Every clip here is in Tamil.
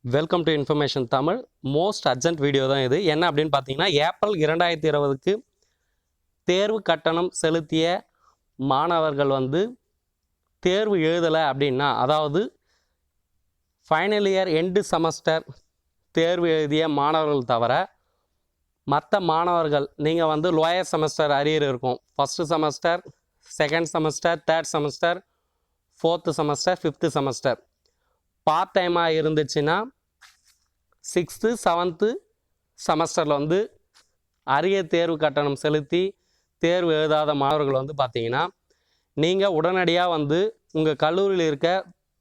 Welcome to information Tamil. Most urgent video தான் இது. என்ன அப்படின்னு பார்த்தீங்கன்னா, ஏப்ரல் 2020க்கு தேர்வு கட்டணம் செலுத்திய மாணவர்கள் தேர்வு எழுதலை அப்படின்னா, அதாவது ஃபைனல் இயர் எண்டு செமஸ்டர் தேர்வு எழுதிய மாணவர்கள் தவிர மற்ற மாணவர்கள், நீங்கள் லோயர் செமஸ்டர் அரியர் இருக்கும், first semester, second semester, third semester, fourth semester, fifth semester part டைமாக இருந்துச்சுன்னா 6th 7th செமஸ்டரில் அரியர் தேர்வு கட்டணம் செலுத்தி தேர்வு எழுதாத மாணவர்கள் பார்த்தீங்கன்னா, நீங்கள் உடனடியாக உங்கள் கல்லூரியில் இருக்க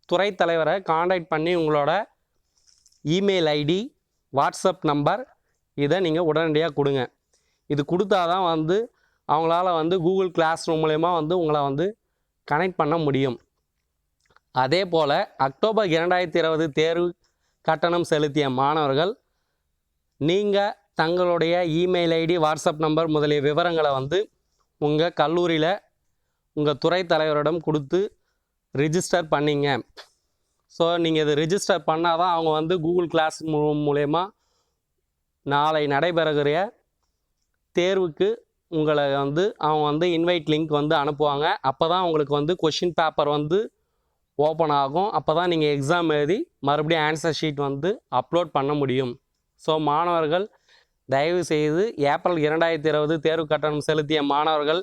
துறை தலைவரை காண்டாக்ட் பண்ணி உங்களோட இமெயில் ஐடி, வாட்ஸ்அப் நம்பர் இதை நீங்கள் உடனடியாக கொடுங்க. இது கொடுத்தா தான் அவங்களால கூகுள் கிளாஸ் ரூம் மூலயமா உங்களை கனெக்ட் பண்ண முடியும். அதே போல் அக்டோபர் 2020 தேர்வு கட்டணம் செலுத்திய மாணவர்கள் நீங்கள் தங்களுடைய இமெயில் ஐடி, வாட்ஸ்அப் நம்பர் முதலிய விவரங்களை உங்கள் கல்லூரியில் உங்கள் துறை தலைவரிடம் கொடுத்து ரிஜிஸ்டர் பண்ணிங்க. ஸோ நீங்கள் இது ரிஜிஸ்டர் பண்ணால் தான் அவங்க கூகுள் கிளாஸ் ரூம் மூலயமா நாளை நடைபெறுகிற தேர்வுக்கு உங்களை அவங்க இன்வைட் லிங்க் அனுப்புவாங்க. அப்போ தான் உங்களுக்கு கொஷின் பேப்பர் ஓப்பன் ஆகும். அப்போ தான் நீங்கள் எக்ஸாம் எழுதி மறுபடியும் ஆன்சர் ஷீட் அப்லோட் பண்ண முடியும். ஸோ மாணவர்கள் தயவு செய்து ஏப்ரல் 2020 தேர்வு கட்டணம் செலுத்திய மாணவர்கள்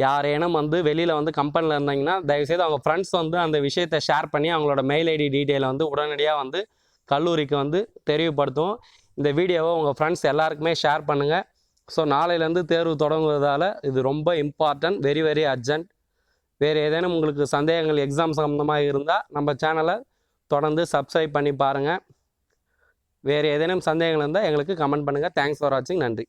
யாரேனும் வெளியில் கம்பெனியில் இருந்தாங்கன்னா தயவுசெய்து அவங்க ஃப்ரெண்ட்ஸ் அந்த விஷயத்தை ஷேர் பண்ணி அவங்களோட மெயில் ஐடி டீட்டெயிலை உடனடியாக கல்லூரிக்கு தெரியப்படுத்தும். இந்த வீடியோவை உங்கள் ஃப்ரெண்ட்ஸ் எல்லாருக்குமே ஷேர் பண்ணுங்கள். ஸோ நாளையிலேருந்து தேர்வு தொடங்குவதால் இது ரொம்ப இம்பார்ட்டன்ட், வெரி வெரி அர்ஜென்ட். வேறு ஏதேனும் உங்களுக்கு சந்தேகங்கள் எக்ஸாம் சம்மந்தமாக இருந்தால் நம்ம சேனலை தொடர்ந்து சப்ஸ்கிரைப் பண்ணி பாருங்கள். வேறு ஏதேனும் சந்தேகங்கள் இருந்தால் எங்களுக்கு கமெண்ட் பண்ணுங்கள். தேங்க்ஸ் ஃபார் வாட்சிங். நன்றி.